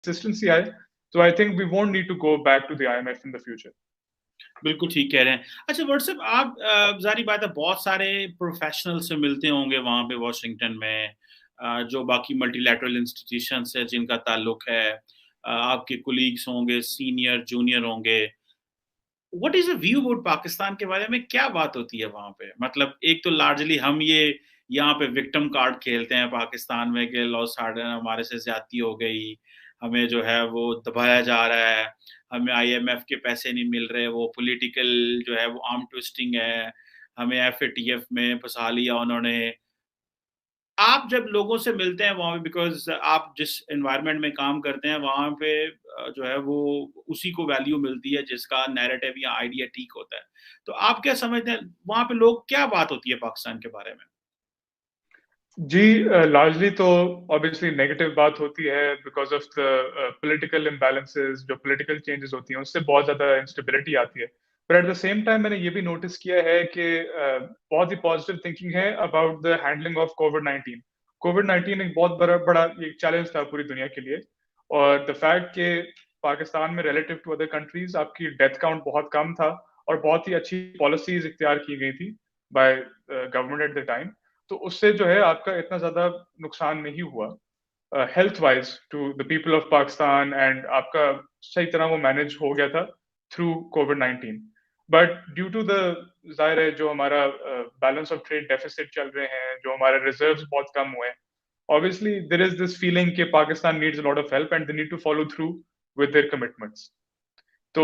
consistency आए, so I think we won't need to go back to the IMF in the future. बिल्कुल ठीक कह रहे हैं. अच्छा व्हाट्सएप आप जारी बात है बहुत सारे प्रोफेशनल से मिलते होंगे वहां पे वॉशिंगटन में, जो बाकी मल्टीलैटरल इंस्टीट्यूशंस है जिनका ताल्लुक है, आपके कोलीग्स होंगे, सीनियर जूनियर होंगे. What is a view about Pakistan के बारे में, क्या बात होती है वहां पे? मतलब एक तो लार्जली हम ये यहाँ पे विक्टिम कार्ड खेलते हैं पाकिस्तान में कि लो साढ़े हमारे से ज्यादती हो गई, हमें जो है वो दबाया जा रहा है, हमें आईएमएफ के पैसे नहीं मिल रहे, वो पॉलिटिकल जो है वो आर्म ट्विस्टिंग है, हमें एफएटीएफ में फंसा लिया उन्होंने. आप जब लोगों से मिलते हैं वहां पे, बिकॉज आप जिस एनवायरनमेंट में काम करते हैं वहां पे जो है वो उसी को वैल्यू मिलती है जिसका नैरेटिव या आइडिया ठीक होता है. तो आप क्या समझते हैं वहां पे लोग क्या बात होती है पाकिस्तान के बारे में? जी, लार्जली तो ऑब्वियसली नेगेटिव बात होती है because of the political imbalances, जो पॉलिटिकल चेंजेस होती हैं उससे बहुत ज़्यादा इंस्टेबिलिटी आती है. पर एट द सेम टाइम मैंने ये भी नोटिस किया है कि बहुत ही पॉजिटिव थिंकिंग है about the handling of Covid 19. Covid 19 एक बहुत बड़ा बड़ा एक चैलेंज था पूरी दुनिया के लिए, और द फैक्ट कि पाकिस्तान में रिलेटिव टू अदर कंट्रीज आपकी डेथ काउंट बहुत कम था और बहुत ही अच्छी पॉलिसीज इख्तियार की गई थी by government at the time, तो उससे जो है आपका इतना ज्यादा नुकसान नहीं हुआ health wise to the people of Pakistan, and आपका सही तरह वो मैनेज हो गया था through COVID 19. But due to the जाहिर है जो हमारा बैलेंस ऑफ ट्रेड डेफिसिट चल रहे हैं, जो हमारे रिजर्व्स बहुत कम हुए हैं, obviously there is this feeling कि Pakistan needs a lot of help and they need to follow through with their commitments. तो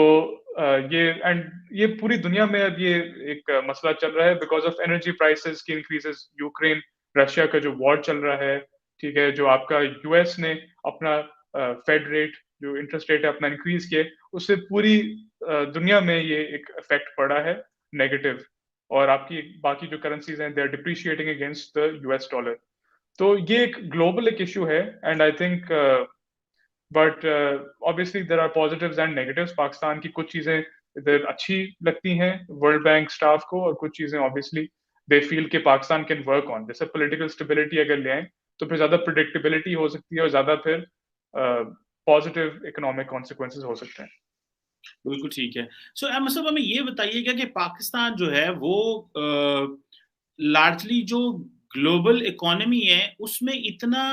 ये एंड ये पूरी दुनिया में अब ये एक मसला चल रहा है बिकॉज ऑफ एनर्जी प्राइसेस की इंक्रीजेस, यूक्रेन रशिया का जो वॉर चल रहा है, ठीक है, जो आपका यूएस ने अपना फेड रेट, जो इंटरेस्ट रेट है अपना इंक्रीज किए, उससे पूरी दुनिया में ये एक इफेक्ट पड़ा है नेगेटिव, और आपकी बाकी जो करेंसीज हैं they are depreciating against the US dollar. तो ये एक ग्लोबल एक इशू है, and I think but obviously there are positives and negatives. Pakistan की कुछ चीजें इधर अच्छी लगती हैं वर्ल्ड बैंक स्टाफ को, और कुछ चीजें ऑब्वियसली दे फील कि पाकिस्तान कैन वर्क ऑन. जैसे पॉलिटिकल स्टेबिलिटी अगर ले आए तो फिर ज्यादा प्रिडिक्टेबिलिटी हो सकती है और ज्यादा फिर पॉजिटिव इकोनॉमिक कॉन्सिक्वेंसेस हो सकते हैं. बिल्कुल ठीक है. सो मतलब हमें ये बताइएगा कि पाकिस्तान जो है वो लार्जली जो ग्लोबल इकोनॉमी है उसमें इतना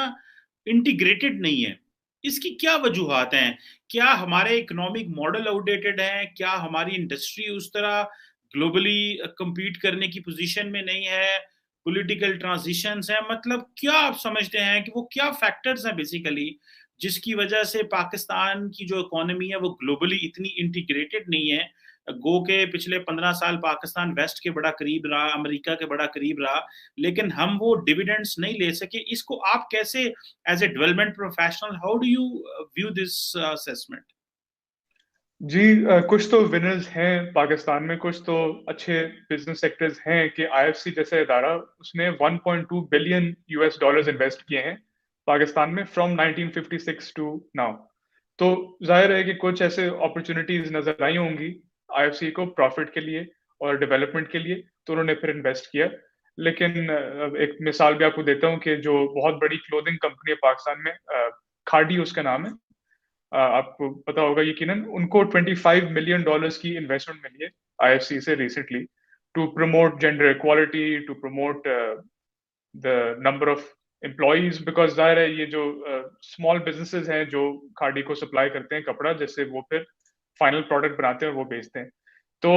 इंटीग्रेटेड नहीं है. इसकी क्या वजूहात हैं? क्या हमारे इकोनॉमिक मॉडल आउटडेटेड है? क्या हमारी इंडस्ट्री उस तरह ग्लोबली compete करने की पोजीशन में नहीं है? पॉलिटिकल ट्रांजिशंस हैं? मतलब क्या आप समझते हैं कि वो क्या फैक्टर्स हैं बेसिकली जिसकी वजह से पाकिस्तान की जो इकोनॉमी है वो ग्लोबली इतनी इंटीग्रेटेड नहीं है? गो के पिछले 15 साल पाकिस्तान वेस्ट के बड़ा करीब रहा, अमेरिका के बड़ा करीब रहा, लेकिन हम वो डिविडेंड्स नहीं ले सके. इसको आप कैसे as a development professional, how do you view this assessment? जी, कुछ तो विनर्स हैं पाकिस्तान में, कुछ तो अच्छे बिजनेस सेक्टर्स हैं कि आईएफसी जैसे इदारा उसने 1.2 बिलियन यूएस डॉलर्स इन्वेस्ट किए हैं पाकिस्तान में फ्रॉम 1956 टू नाउ. तो जाहिर है कि कुछ ऐसे अपॉर्चुनिटीज नजर आई होंगी आईएफसी को प्रॉफिट के लिए और डेवलपमेंट के लिए, तो उन्होंने फिर इन्वेस्ट किया. लेकिन एक मिसाल भी आपको देता हूँ कि जो बहुत बड़ी क्लोथिंग कंपनी है पाकिस्तान में, खादी उसका नाम है, आपको पता होगा यकीनन, उनको $25 मिलियन की इन्वेस्टमेंट मिली है आईएफसी से recently to promote gender equality, to promote the number of employees. Because जाहिर है ये जो स्मॉल बिजनेसेस हैं जो खादी को सप्लाई करते हैं कपड़ा, जैसे वो फिर फाइनल प्रोडक्ट बनाते हैं और वो बेचते हैं. तो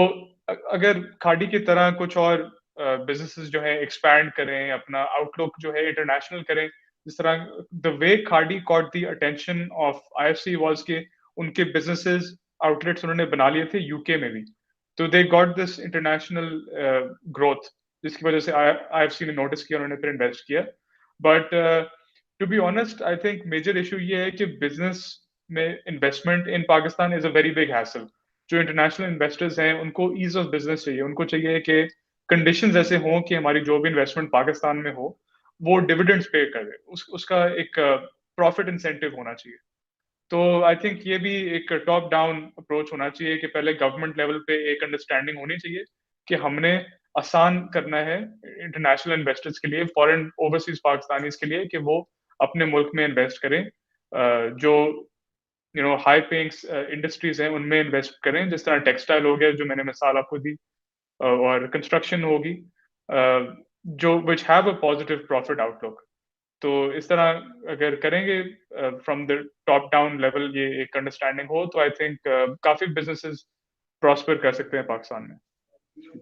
अगर खादी की तरह कुछ और बिजनेसेस जो है एक्सपैंड करें, अपना आउटलुक जो है इंटरनेशनल करें, जिस तरह the way khadi caught the attention of IFC was के उनके बिजनेसेस आउटलेट्स उन्होंने बना लिए थे यूके में भी, तो they got this international growth, जिसकी वजह से आईएफसी ने नोटिस किया, उन्होंने फिर इन्वेस्ट किया. But to be honest I think major issue ये है कि बिजनेस में investment in Pakistan is a very big hassle. जो इंटरनेशनल इन्वेस्टर्स हैं उनको ईज ऑफ बिजनेस चाहिए, उनको चाहिए कि कंडीशंस ऐसे हों कि हमारी जो भी इन्वेस्टमेंट पाकिस्तान में हो वो डिविडेंड्स पे करे, उसका एक प्रॉफिट इंसेंटिव होना चाहिए. तो आई थिंक ये भी एक टॉप डाउन अप्रोच होना चाहिए कि पहले गवर्नमेंट लेवल पे एक अंडरस्टैंडिंग होनी चाहिए कि हमने आसान करना है इंटरनेशनल इन्वेस्टर्स के लिए, फॉरेन ओवरसीज पाकिस्तानीज के लिए, कि वो अपने मुल्क में इन्वेस्ट करें. जो हाई पेइंग इंडस्ट्रीज हैं उनमें इन्वेस्ट करें, जिस तरह टेक्सटाइल हो गया जो मैंने मिसाल आपको दी, और कंस्ट्रक्शन होगी, जो which have a positive profit outlook. तो इस तरह अगर करेंगे from the top down level, ये एक अंडरस्टैंडिंग हो, तो आई थिंक काफी बिजनेसेस प्रॉस्पर कर सकते हैं पाकिस्तान में।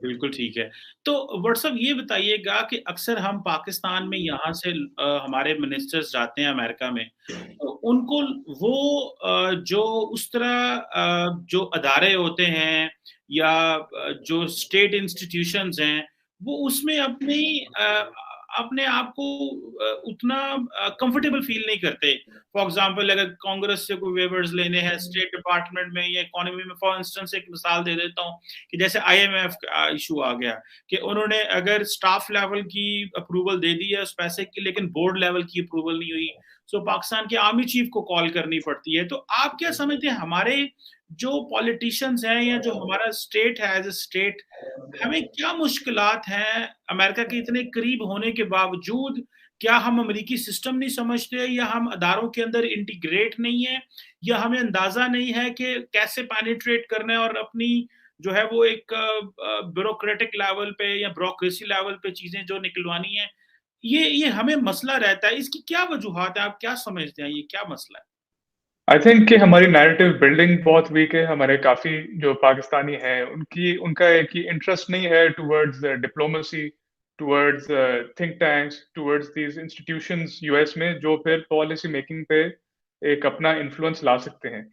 बिल्कुल ठीक है। तो व्हाट्सअप ये बताइएगा कि अक्सर हम पाकिस्तान में यहाँ से हमारे मिनिस्टर्स जाते हैं अमेरिका में, तो उनको वो जो उस तरह जो अदारे होते हैं या जो स्टेट इंस्टीट्यूशंस हैं, वो उसमें अपने आप को उतना कंफर्टेबल फील नहीं करते। फॉर एग्जांपल अगर कांग्रेस से कोई वेवर्स लेने हैं स्टेट डिपार्टमेंट में या इकोनॉमी में, फॉर इंस्टेंस एक मिसाल दे देता हूँ कि जैसे आईएमएफ का इशू आ गया कि उन्होंने अगर स्टाफ लेवल की अप्रूवल दे दी है उस पैसे की, लेकिन बोर्ड लेवल की अप्रूवल नहीं हुई, सो पाकिस्तान के आर्मी चीफ को कॉल करनी पड़ती है। तो आप क्या समझते हैं हमारे जो पॉलिटिशियंस हैं या जो हमारा स्टेट है एज ए स्टेट, हमें क्या मुश्किलात हैं अमेरिका के इतने करीब होने के बावजूद? क्या हम अमेरिकी सिस्टम नहीं समझते, या हम अदारों के अंदर इंटीग्रेट नहीं है, या हमें अंदाजा नहीं है कि कैसे पेनिट्रेट करना है और अपनी जो है वो एक ब्यूरोक्रेटिक लेवल पे या ब्यूरोक्रेसी लेवल पे चीजें जो निकलवानी है, ये हमें मसला रहता है। इसकी क्या वजूहात है, आप क्या समझते हैं, ये क्या मसला है? आई थिंक कि हमारी नैरेटिव बिल्डिंग बहुत वीक है। हमारे काफी जो पाकिस्तानी हैं उनका एक ही इंटरेस्ट नहीं है towards diplomacy, towards think tanks, towards these institutions US में, जो फिर पॉलिसी मेकिंग पे एक अपना इन्फ्लुएंस ला सकते हैं।